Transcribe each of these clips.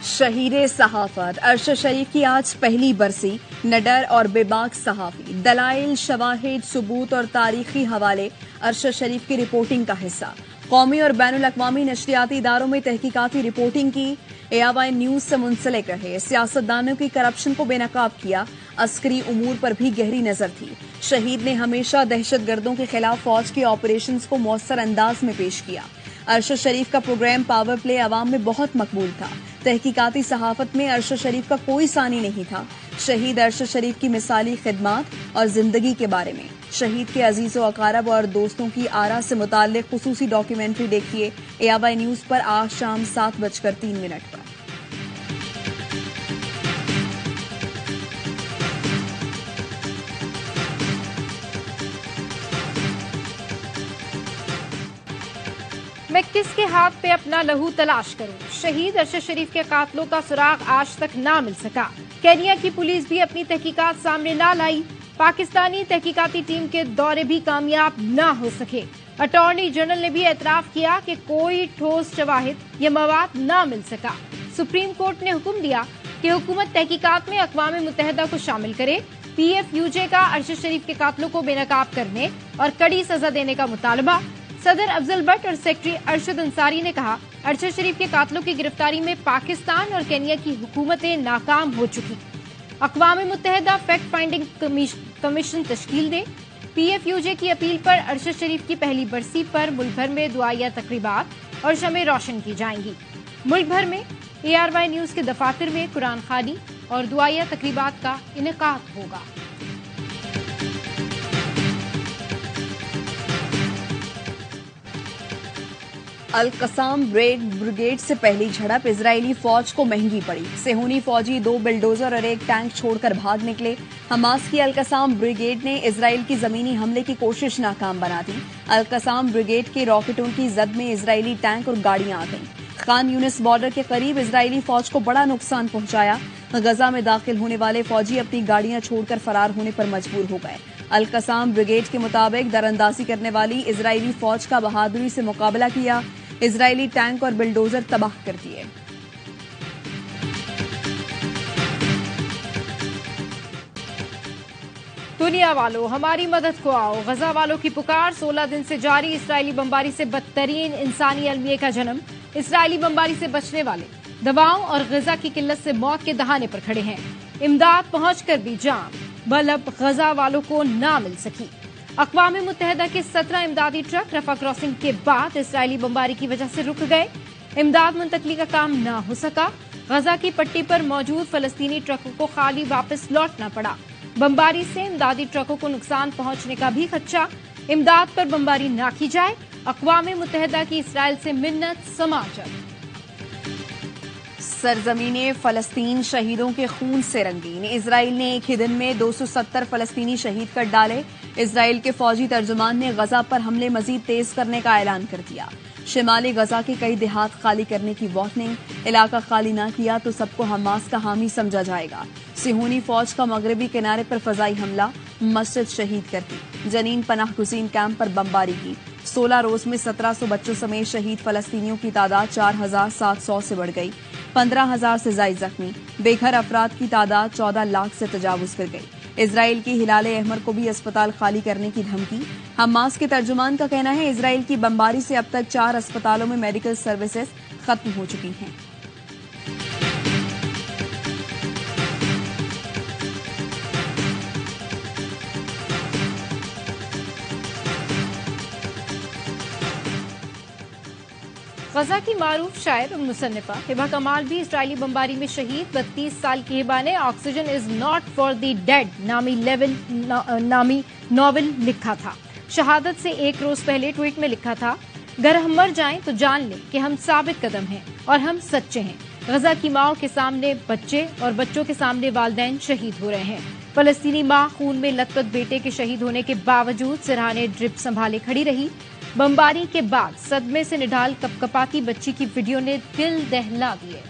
शहीरे सहाफत अरशद शरीफ की आज पहली बरसी। निडर और बेबाक सहाफी, दलाइल, शवाहिद, सबूत और तारीखी हवाले अरशद शरीफ की रिपोर्टिंग का हिस्सा। कौमी और बैनुल अक़वामी नशरियाती इदारों में तहकीकाती रिपोर्टिंग की। ARY न्यूज से मुंसलिक रहे। सियासतदानों की करप्शन को बेनकाब किया। अस्करी उमूर पर भी गहरी नजर थी। शहीद ने हमेशा दहशतगर्दों के खिलाफ फौज के ऑपरेशंस को मौसर अंदाज में पेश किया। अरशद शरीफ का प्रोग्राम पावर प्ले अवाम में बहुत मकबूल था। तहकीकाती सहाफत में अरशद शरीफ का कोई सानी नहीं था। शहीद अरशद शरीफ की मिसाली खिदमात और जिंदगी के बारे में, शहीद के अजीजो अकारब और दोस्तों की आरा से मुताल्लिक खुसूसी डॉक्यूमेंट्री देखिए ARY न्यूज पर आज शाम 7:03 पर। मैं किसके हाथ पे अपना लहू तलाश करूं? शहीद अरशद शरीफ के कातलों का सुराग आज तक ना मिल सका। केनिया की पुलिस भी अपनी तहकीकात सामने ना लाई। पाकिस्तानी तहकीकाती टीम के दौरे भी कामयाब ना हो सके। अटॉर्नी जनरल ने भी एतराफ किया कि कोई ठोस शवाहिद या मवाद ना मिल सका। सुप्रीम कोर्ट ने हुक्म दिया कि हुकूमत तहकीकात में अक़वाम मुत्तहिदा को शामिल करे। PFUJ का अरशद शरीफ के कातलों को बेनकाब करने और कड़ी सजा देने का मुतालबा। सदर अफजल भट्ट और सेक्रेटरी अरशद अंसारी ने कहा, अरशद शरीफ के कातलों की गिरफ्तारी में पाकिस्तान और केनिया की हुकूमतें नाकाम हो चुकी। अक़वाम मुत्तहिदा फैक्ट फाइंडिंग कमीशन तश्कील दे। PFUJ की अपील पर अरशद शरीफ की पहली बरसी पर मुल्क भर में दुआया तकरीबात और शमें रोशन की जाएंगी। मुल्क भर में ARY न्यूज के दफातर में कुरान खानी और दुआया तकरीबात का इनेकाद होगा। अल-कसाम ब्रिगेड से पहली झड़प इजरायली फौज को महंगी पड़ी। सेहूनी फौजी 2 बिल्डोजर और 1 टैंक छोड़कर भाग निकले। हमास की अल-कसाम ब्रिगेड ने इजराइल की जमीनी हमले की कोशिश नाकाम बना दी। अल-कसाम ब्रिगेड के रॉकेटों की जद में इजरायली टैंक और गाड़ियां आ गईं। खान यूनिस बॉर्डर के करीब इजरायली फौज को बड़ा नुकसान पहुंचाया। गजा में दाखिल होने वाले फौजी अपनी गाड़ियां छोड़कर फरार होने पर मजबूर हो गए। अल-कसाम ब्रिगेड के मुताबिक दरअंदाजी करने वाली इजरायली फौज का बहादुरी से मुकाबला किया। इजरायली टैंक और बिल्डोजर तबाह कर दिए। दुनिया वालों, हमारी मदद को आओ। गजा वालों की पुकार। 16 दिन से जारी इजरायली बमबारी से बदतरीन इंसानी अलमिये का जन्म। इजरायली बमबारी से बचने वाले दवाओं और गजा की किल्लत से मौत के दहाने पर खड़े हैं। इमदाद पहुंचकर भी जाम बलब गजा वालों को ना मिल सकी। अक़वाम मुत्तहिदा के 17 इमदादी ट्रक रफा क्रॉसिंग के बाद इजरायली बमबारी की वजह से रुक गए। इमदाद मुंतकली का काम ना हो सका। गजा की पट्टी पर मौजूद फलस्तीनी ट्रकों को खाली वापस लौटना पड़ा। बमबारी से इमदादी ट्रकों को नुकसान पहुंचने का भी खदशा। इमदाद पर बमबारी ना की जाए। अक़वाम मुत्तहिदा की इसराइल से मिन्नत समाजत। सरजमीने फलस्तीन शहीदों के खून से रंगीन। इजराइल ने एक ही दिन में 270 फलस्तीनी शहीद कर डाले। इजराइल के फौजी तर्जुमान ने गजा पर हमले मजीद तेज करने का ऐलान कर दिया। शिमाली गजा के कई देहात खाली करने की वार्निंग। इलाका खाली न किया तो सबको हमास का हामी समझा जाएगा। सिहोनी फौज का मगरबी किनारे पर फजाई हमला, मस्जिद शहीद कर दी। जनीन पनाह गुज़ीन कैंप पर बमबारी की। 16 रोज में 1700 बच्चों समेत शहीद फलस्तीनियों की तादाद 4700 से बढ़ गई। 15,000 से ज्यादा जख्मी। बेघर अफराद की तादाद 14 लाख से तजावुज कर गई। इजराइल की हिलाले अहमर को भी अस्पताल खाली करने की धमकी। हमास के तर्जुमान का कहना है इजराइल की बमबारी से अब तक 4 अस्पतालों में मेडिकल सर्विसेज खत्म हो चुकी हैं। गजा की मारूफ शायर और मुसन्निफा हिबा कमाल भी इजरायली बमबारी में शहीद। 32 साल की हिबा ने oxygen is not for the dead नामी नॉवल लिखा था। शहादत से 1 रोज पहले ट्वीट में लिखा था, अगर हम मर जाएं तो जान लें कि हम साबित कदम हैं और हम सच्चे हैं। गजा की माओं के सामने बच्चे और बच्चों के सामने वालिदैन शहीद हो रहे हैं। फलस्तीनी माँ खून में लथपथ बेटे के शहीद होने के बावजूद सिरहाने ड्रिप संभाले खड़ी रही। बमबारी के बाद सदमे से निढाल कपकपाती बच्ची की वीडियो ने दिल दहला दिए।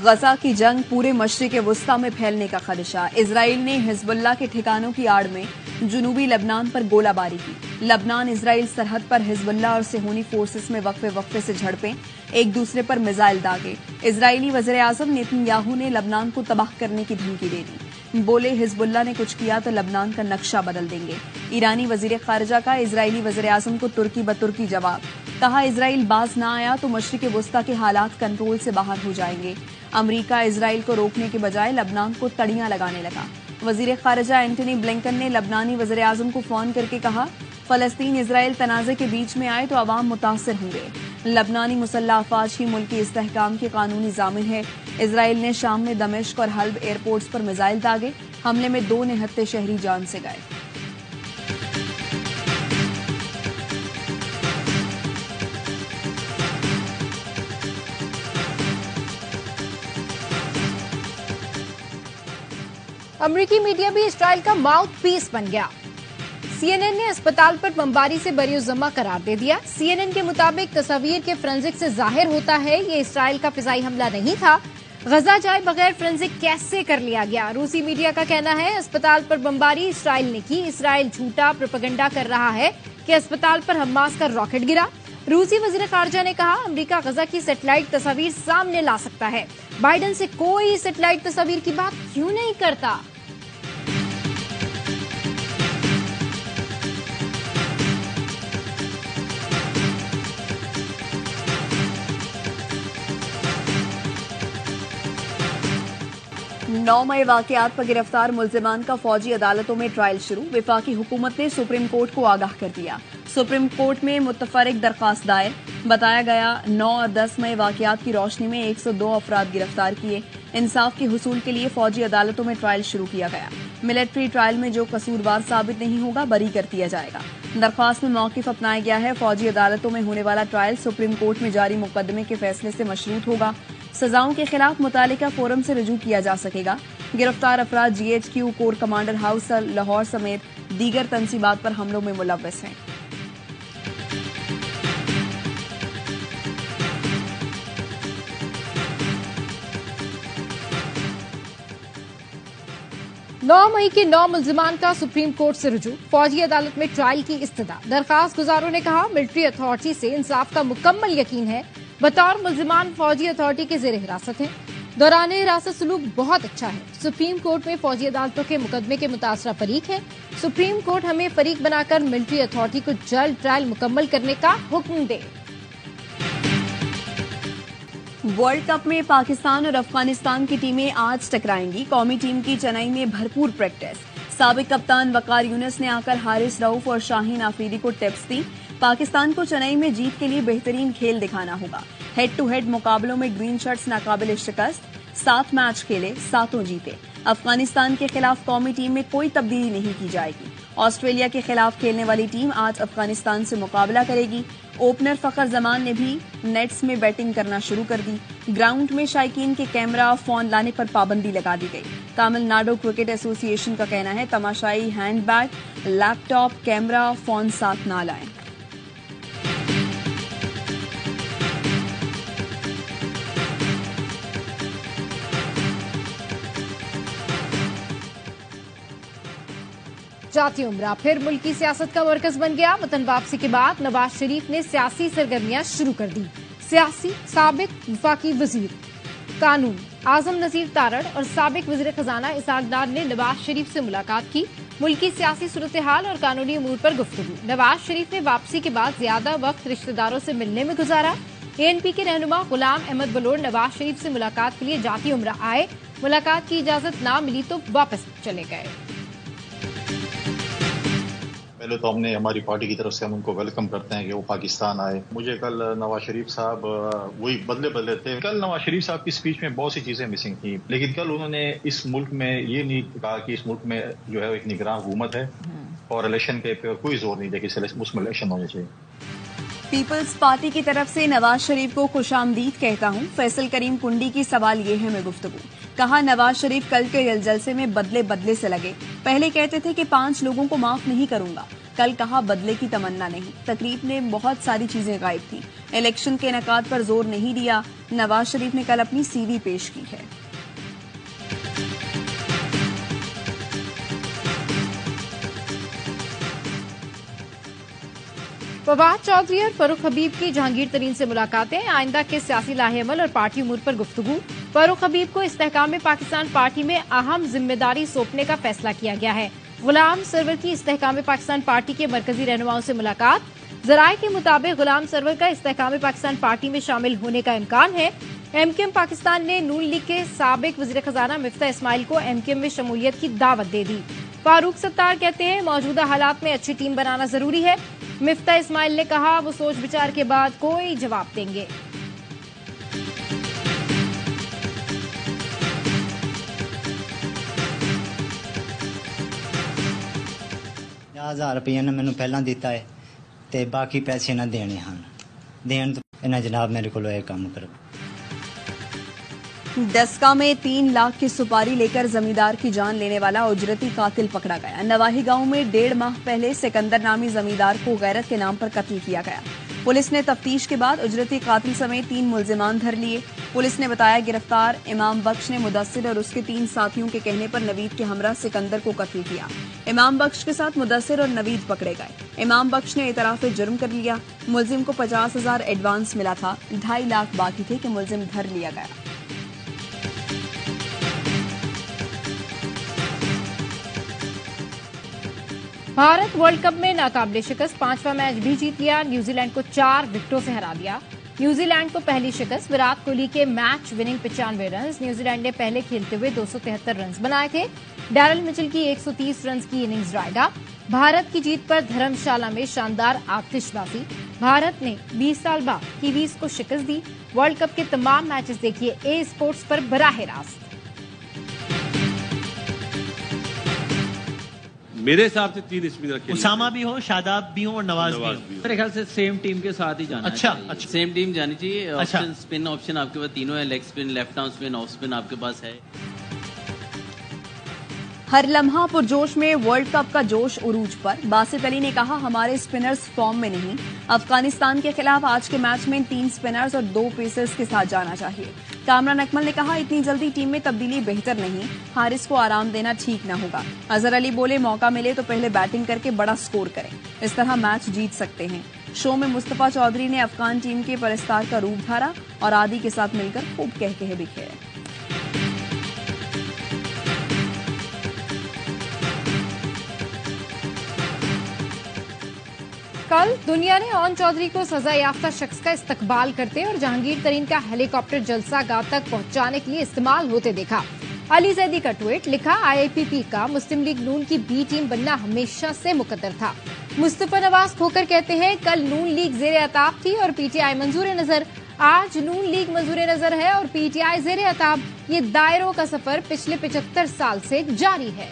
गजा की जंग पूरे मशरिक़ वुस्ता में फैलने का खदशा। इजराइल ने हिजबुल्लाह के ठिकानों की आड़ में जुनूबी लबनान पर गोलाबारी की। लबनान इजराइल सरहद पर हिजबुल्लाह और सेहूनी फोर्सेस में वक्फे से झड़पें, एक दूसरे पर मिसाइल दागे। इजरायली वज़ीर-ए-आज़म नेतन्याहू ने लबनान को तबाह करने की धमकी दे दी। बोले हिजबुल्लाह ने कुछ किया तो लबनान का नक्शा बदल देंगे। ईरानी वज़ीर खारजा का इजरायली वज़ीर-ए-आज़म को तुर्की बतुर्की जवाब। कहा इजराइल बाज ना आया तो मशरिक़ वुस्ता के हालात कंट्रोल से बाहर हो जाएंगे। अमरीका इजराइल को रोकने के बजाय लबनान को तड़ियां लगाने लगा। वज़ीर खारजा एंटनी ब्लिंकन ने लबनानी वज़ीर-ए-आज़म को फोन करके कहा फलस्तीन इजराइल तनाज़े के बीच में आए तो अवाम मुतासिर होंगे। लबनानी मुसल्लह अफवाज ही मुल्क के इस्तेहकाम के कानूनी जामिन है। इजराइल ने शाम में दमिश्क और हल्ब एयरपोर्ट्स पर मिसाइल दागे। हमले में 2 निहत्ते शहरी जान से गए। अमेरिकी मीडिया भी इसराइल का माउथ पीस बन गया। सीएनएन ने अस्पताल पर बमबारी से बरीउज़्ज़मा करार दे दिया। सीएनएन के मुताबिक तस्वीर के फोरेंसिक से जाहिर होता है ये इसराइल का फिजाई हमला नहीं था। गजा जाए बगैर फोरेंसिक कैसे कर लिया गया? रूसी मीडिया का कहना है अस्पताल पर बमबारी इसराइल ने की। इसराइल झूठा प्रोपेगेंडा कर रहा है कि अस्पताल पर हमास का रॉकेट गिरा। रूसी वज़ीर खारजा ने कहा अमेरिका गजा की सैटेलाइट तस्वीर सामने ला सकता है। बाइडेन से कोई सैटेलाइट तस्वीर की बात क्यों नहीं करता? नौ मई वाकयात पर गिरफ्तार मुल्जिमान का फौजी अदालतों में ट्रायल शुरू। विफाकी हुकूमत ने सुप्रीम कोर्ट को आगाह कर दिया। सुप्रीम कोर्ट में मुतफरिक दरखास्त दायर। बताया गया 9 और 10 मई वाकयात की रोशनी में 102 अफराद गिरफ्तार किए। इंसाफ के हुसूल के लिए फौजी अदालतों में ट्रायल शुरू किया गया। मिलिट्री ट्रायल में जो कसूरवार साबित नहीं होगा बरी कर दिया जाएगा। दरख्वास्त में मौकिफ अपनाया गया है फौजी अदालतों में होने वाला ट्रायल सुप्रीम कोर्ट में जारी मुकदमे के फैसले से मशरूत होगा। सजाओं के खिलाफ मुतालिका फोरम से रजू किया जा सकेगा। गिरफ्तार अफराद GHQ core commander house Lahore समेत दीगर तंसीबात पर हमलों में मुलव्वस हैं। नौ मई के 9 मुल्जिमान का सुप्रीम कोर्ट से रुजू। फौजी अदालत में ट्रायल की इस्तदा। दरखास्त गुजारों ने कहा मिलिट्री अथॉरिटी से इंसाफ का मुकम्मल यकीन है। बतौर मुल्जिमान फौजी अथॉरिटी के जेर हिरासत है। दौरान हिरासत सलूक बहुत अच्छा है। सुप्रीम कोर्ट में फौजी अदालतों के मुकदमे के मुतासरा फरीक है। सुप्रीम कोर्ट हमें फरीक बनाकर मिलिट्री अथॉरिटी को जल्द ट्रायल मुकम्मल करने का हुक्म दे। वर्ल्ड कप में पाकिस्तान और अफगानिस्तान की टीमें आज टकराएंगी। कौमी टीम की चेन्नई में भरपूर प्रैक्टिस। साबिक कप्तान वकार यूनुस ने आकर हारिस रऊफ और शाहीन आफरीदी को टिप्स दी। पाकिस्तान को चेन्नई में जीत के लिए बेहतरीन खेल दिखाना होगा। हेड टू हेड मुकाबलों में ग्रीन शर्ट्स नाकाबिल शिकस्त। 7 मैच खेले, 7 जीते। अफगानिस्तान के खिलाफ कौमी टीम में कोई तब्दीली नहीं की जाएगी। ऑस्ट्रेलिया के खिलाफ खेलने वाली टीम आज अफगानिस्तान से मुकाबला करेगी। ओपनर फखर जमान ने भी नेट्स में बैटिंग करना शुरू कर दी। ग्राउंड में शायकीन के कैमरा फोन लाने पर पाबंदी लगा दी गई। तमिलनाडु क्रिकेट एसोसिएशन का कहना है तमाशाई हैंडबैग, लैपटॉप, कैमरा, फोन साथ ना लाएं। जाती उम्रा फिर मुल्की सियासत का मरकज बन गया। वतन वापसी के बाद नवाज शरीफ ने सियासी सरगर्मियां शुरू कर दी। सियासी साबिक वफाकी वजीर कानून आजम नजीर तारड़ और साबिक वजीर खजाना इसाक डार ने नवाज शरीफ से मुलाकात की। मुल्की सियासी सूरत हाल और कानूनी अमूर पर गुफ्तगू। नवाज शरीफ ने वापसी के बाद ज्यादा वक्त रिश्तेदारों से मिलने में गुजारा। ANP के रहनुमा गुलाम अहमद बलोर नवाज शरीफ से मुलाकात के लिए जाती उम्रा आए। मुलाकात की इजाजत ना मिली तो वापस चले गए। पहले तो हमने हमारी पार्टी की तरफ से हम उनको वेलकम करते हैं कि वो पाकिस्तान आए। मुझे कल नवाज शरीफ साहब वही बदले थे। कल नवाज शरीफ साहब की स्पीच में बहुत सी चीजें मिसिंग थी, लेकिन कल उन्होंने इस मुल्क में ये नहीं कहा कि इस मुल्क में जो है एक निगरान हुकूमत है और इलेक्शन के पे कोई जोर नहीं दिया कि उसमें इलेक्शन होने चाहिए। पीपल्स पार्टी की तरफ से नवाज शरीफ को खुशामदीद कहता हूं। फैसल करीम कुंडी की सवाल ये है मैं गुफ्तगू। कहा नवाज शरीफ कल के जलसे में बदले से लगे। पहले कहते थे कि 5 लोगों को माफ नहीं करूंगा, कल कहा बदले की तमन्ना नहीं। तकरीब में बहुत सारी चीजें गायब थी। इलेक्शन के इनेकाद पर जोर नहीं दिया। नवाज शरीफ ने कल अपनी CV पेश की है। फवाद चौधरी और फरूख हबीब की जहांगीर तरीन से मुलाकातें, आइंदा के सियासी लाहेअमल और पार्टी उमूर पर गुफ्तगू। फरूख हबीब को इस्तेहकाम पाकिस्तान पार्टी में अहम जिम्मेदारी सौंपने का फैसला किया गया है। गुलाम सरवर की इस्तेहकाम पाकिस्तान पार्टी के मरकजी रहनुमाओं से मुलाकात। जराये के मुताबिक गुलाम सरवर का इस्तेहकाम पाकिस्तान पार्टी में शामिल होने का इम्कान है। एमकेएम पाकिस्तान ने नून लीग के साबिक वजीर खजाना मिफ्ता इस्माइल को एमकेएम में शमूलियत की दावत दे दी। फारूक सत्तार कहते हैं मौजूदा हालात में अच्छी टीम बनाना जरूरी है। मिफ्ता इस्माइल ने कहा वो सोच विचार के बाद कोई जवाब देंगे। ₹50,000 ने मैंने पहला दिता है ते बाकी पैसे ना देने हैं देन तो इन्हें जनाब मेरे को ये काम करो। दसका में 3 लाख की सुपारी लेकर जमींदार की जान लेने वाला उजरती कातिल पकड़ा गया। नवाही गांव में 1.5 माह पहले सिकंदर नामी जमींदार को गैरत के नाम पर कत्ल किया गया। पुलिस ने तफ्तीश के बाद उजरती कातिल समेत 3 मुल्जिमान धर लिए। पुलिस ने बताया गिरफ्तार इमाम बख्श ने मुदस्सिर और उसके 3 साथियों के कहने पर नवीद के हमरा सिकंदर को कत्ल किया। इमाम बख्श के साथ मुदस्सिर और नवीद पकड़े गए। इमाम बख्श ने इतराफ जुर्म कर लिया। मुलजिम को 50,000 एडवांस मिला था, 2.5 लाख बाकी थे कि मुलजिम धर लिया गया। भारत वर्ल्ड कप में नाकाबिले शिकस्त, 5वां मैच भी जीत लिया। न्यूजीलैंड को 4 विकेटों से हरा दिया। न्यूजीलैंड को पहली शिकस्त, विराट कोहली के मैच विनिंग 95 रन। न्यूजीलैंड ने पहले खेलते हुए 273 रन बनाए थे। डैरल मिचेल की 130 रन की इनिंग्स ड्राएगा। भारत की जीत पर धर्मशाला में शानदार आतिशबाजी। भारत ने 20 साल बाद कीवीज को शिकस्त दी। वर्ल्ड कप के तमाम मैचेस देखिए ए स्पोर्ट्स पर बराह रास्त। मेरे हिसाब से 3 स्पिनर खेले, उसामा भी हो, शादाब भी हो और नवाज भी हो। मेरे ख्याल से सेम टीम के साथ ही जाना चाहिए। अच्छा। सेम टीम जानी चाहिए। अच्छा। ऑप्शन स्पिन ऑप्शन आपके पास तीनों है, leg spin, left arm spin, off spin आपके पास है। हर लम्हा पुरजोश में वर्ल्ड कप का जोश उरूज पर। बासित अली ने कहा हमारे स्पिनर्स फॉर्म में नहीं। अफगानिस्तान के खिलाफ आज के मैच में 3 स्पिनर्स और 2 पेसर्स के साथ जाना चाहिए। कामरान अकमल ने कहा इतनी जल्दी टीम में तब्दीली बेहतर नहीं, हारिस को आराम देना ठीक न होगा। अजहर अली बोले मौका मिले तो पहले बैटिंग करके बड़ा स्कोर करें, इस तरह मैच जीत सकते हैं। शो में मुस्तफा चौधरी ने अफगान टीम के परस्तार का रूप धारा और आदि के साथ मिलकर खूब कह बिखेरे। कल दुनिया ने ओन चौधरी को सजा याफ्ता शख्स का इस्तकबाल करते और जहांगीर तरीन का हेलीकॉप्टर जलसा गाह तक पहुंचाने के लिए इस्तेमाल होते देखा। अली जैदी का ट्वीट लिखा, IIPP का मुस्लिम लीग नून की बी टीम बनना हमेशा से मुकद्दर था। मुस्तफा नवाज खोकर कहते हैं कल नून लीग जेर अताब थी और PTI मंजूर नजर। आज नून लीग मंजूर नजर है और PTI जेर अताब। ये दायरों का सफर पिछले 75 साल से जारी है।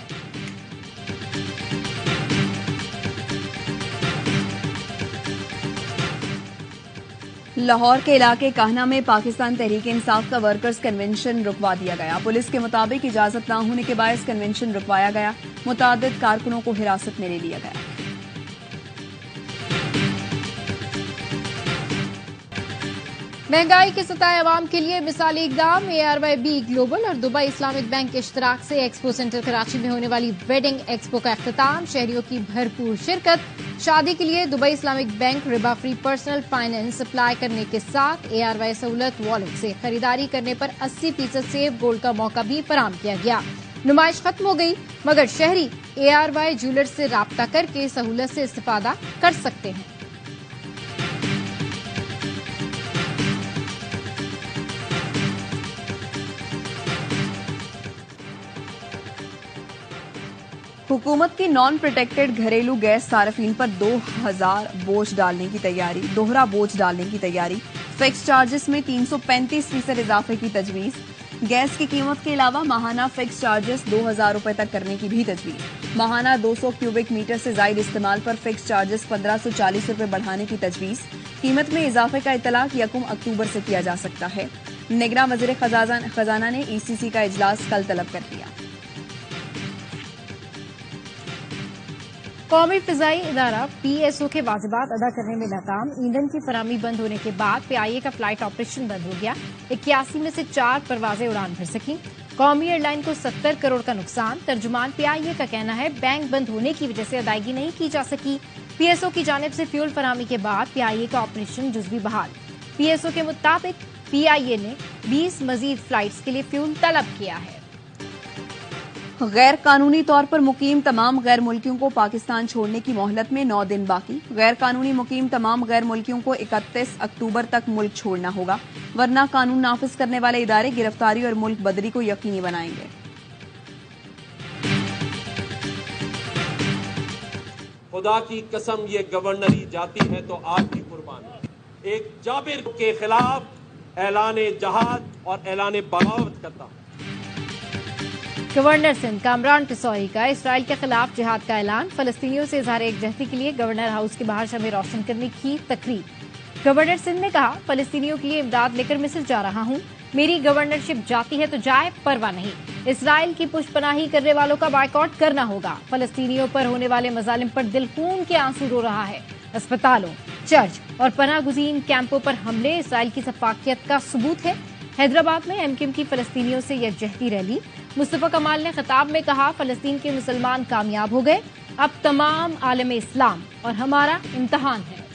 लाहौर के इलाके काहना में पाकिस्तान तहरीक इंसाफ का वर्कर्स कन्वेंशन रुकवा दिया गया। पुलिस के मुताबिक इजाजत न होने के बायस कन्वेंशन रुकवाया गया। मुतादिद कारकुनों को हिरासत में ले लिया गया। महंगाई के सताए अवाम के लिए मिसाली इकदाम। ARYB ग्लोबल और दुबई इस्लामिक बैंक के इश्तराक से एक्सपो सेंटर कराची में होने वाली वेडिंग एक्सपो का इख्तिताम। शहरियों की भरपूर शिरकत। शादी के लिए Dubai Islamic bank Riba free personal finance apply करने के साथ ARY सहूलत वॉलेट से खरीदारी करने पर 80% सेव गोल्ड का मौका भी फराहम किया गया। नुमाइश खत्म हो गई मगर शहरी ARY ज्वेलर्स से राब्ता करके सहूलत से इस्तेफादा कर सकते हैं। हुकूमत की नॉन प्रोटेक्टेड घरेलू गैस सार्फिन पर 2000 बोझ डालने की तैयारी, दोहरा बोझ डालने की तैयारी। फिक्स चार्जेस में 335% इजाफे की तजवीज। गैस की कीमत के अलावा माहाना फिक्स चार्जेस 2000 रुपए तक करने की भी तजवीज। माहाना 200 क्यूबिक मीटर से जायद इस्तेमाल पर फिक्स चार्जेस 1540 रुपए बढ़ाने की तजवीज। कीमत में इजाफे का इतलाक 1 अक्टूबर से किया जा सकता है। निगरान वज़ीर खजाना ने ECC का इजलास कल तलब कर लिया। कौमी फिजाई इदारा PSO के वाजिबात अदा करने में नाकाम। ईंधन की फराहमी बंद होने के बाद PIA का फ्लाइट ऑपरेशन बंद हो गया। 81 में से 4 परवाजें उड़ान भर सकी। कौमी एयरलाइन को 70 करोड़ का नुकसान। तर्जुमान PIA का कहना है बैंक बंद होने की वजह से अदायगी नहीं की जा सकी। पीएसओ की जानिब से फ्यूल फराहमी के बाद पीआईए का ऑपरेशन जुज़वी बहाल। पीएसओ के मुताबिक पीआईए ने 20 मजीद फ्लाइट्स के लिए फ्यूल तलब किया है। गैर कानूनी तौर पर मुकीम तमाम गैर मुल्कियों को पाकिस्तान छोड़ने की मोहलत में 9 दिन बाकी। गैर कानूनी मुकीम तमाम गैर मुल्कियों को 31 अक्टूबर तक मुल्क छोड़ना होगा, वरना कानून नाफिज करने वाले इदारे गिरफ्तारी और मुल्क बदरी को यकीनी बनाएंगे। खुदा की कसम ये गवर्नरी जाती है तो आपकी कुर्बानी। एक जाबिर के खिलाफ ऐलान जहाद और ऐलान बगावत करता हूं। गवर्नर सिंध कामरान पिसोई का इसराइल के खिलाफ जिहाद का ऐलान। फलस्तीनियों से इजहार एकजहती के लिए गवर्नर हाउस के बाहर शमें रोशन करने की तकरीर। गवर्नर सिंध ने कहा, फलस्तीनियों के लिए इमदाद लेकर मिस्र जा रहा हूं। मेरी गवर्नरशिप जाती है तो जाए, परवाह नहीं। इसराइल की पुष्पनाही करने वालों का बायकॉट करना होगा। फलस्तीनियों पर होने वाले मजालिम पर दिल खून के आंसू रो रहा है। अस्पतालों, चर्च और पनागुज़ीन कैंपों पर हमले इसराइल की सफाकियत का सबूत है। हैदराबाद में एमक्यूएम की फलस्तीनियों से यकजहती रैली। मुस्तफा कमाल ने खिताब में कहा, फलस्तीन के मुसलमान कामयाब हो गए, अब तमाम आलम इस्लाम और हमारा इम्तिहान है।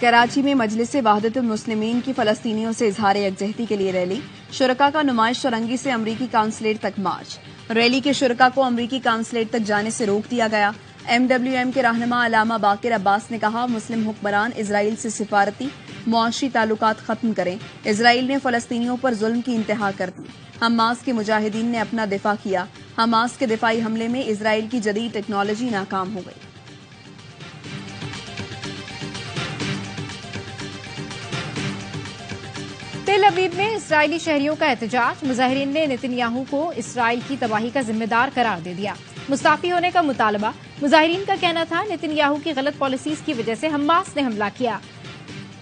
कराची में मजलिस वहदतुल मुस्लिमीन की फलस्तीनियों से इजहार यकजहती के लिए रैली। शुरका का नुमाइश चौरंगी से अमरीकी काउंसलेट तक मार्च। रैली के शुरका को अमरीकी काउंसलेट तक जाने से रोक दिया गया। एमडब्ल्यूएम के रहनुमा अलामा बाकिर अब्बास ने कहा, मुस्लिम हुक्मरान इजराइल से सिफारती मुआशी ताल्लुकात खत्म करें। इजराइल ने फलस्तीनियों पर जुल्म की इंतहा कर दी। हमास के मुजाहिदीन ने अपना दिफा किया। हमास के दिफाई हमले में इजराइल की जदीद टेक्नोलॉजी नाकाम हो गई। तेल अवीव में इस्राएली शहरियों का एहतजाज। मुजाहिरीन ने नेतन्याहू को इसराइल की तबाही का जिम्मेदार करार दे दिया। मुस्ताफी होने का मुतालबा। मुजाहिरीन का कहना था, नेतन्याहू की गलत पॉलिसीज की वजह से हमास ने हमला किया।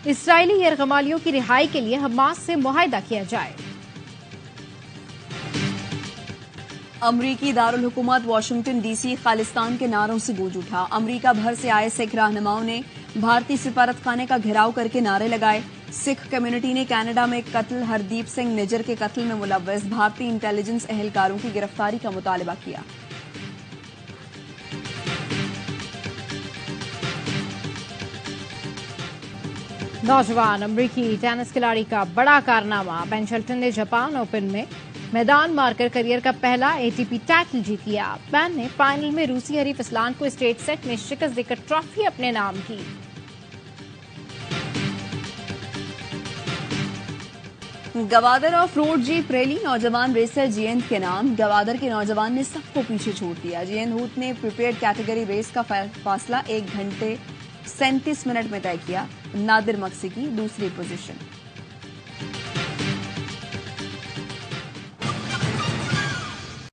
इसराइली यरगमालियों की रिहाई के लिए हमास से मुआहिदा किया जाए। अमरीकी दारुल हुकूमत वाशिंगटन डीसी खालिस्तान के नारों से गूंज उठा। अमरीका भर से आए सिख रहनुमाओं ने भारतीय सिफारतखाने का घेराव करके नारे लगाए। सिख कम्युनिटी ने कनाडा में कत्ल हरदीप सिंह निज्जर के कत्ल में मुलव्वस भारतीय इंटेलिजेंस एहलकारों की गिरफ्तारी का मुतालबा किया। नौजवान अमरीकी टेनिस खिलाड़ी का बड़ा कारनामा। बेन शेल्टन ने जापान ओपन में मैदान मारकर करियर का पहला एटीपी टाइटल जीत लिया। बेन ने फाइनल में रूसी हरीफ इस्लान को स्ट्रेट सेट में शिकस्त देकर ट्रॉफी अपने नाम की। Gwadar of road jeep rally नौजवान रेसर जियेंद के नाम। गवादर के नौजवान ने सबको पीछे छोड़ दिया। जियेंद हूत ने प्रीपेड कैटेगरी रेस का फासला 1 घंटे 37 मिनट में तय किया। नादिर मक्सी की दूसरी पोजीशन।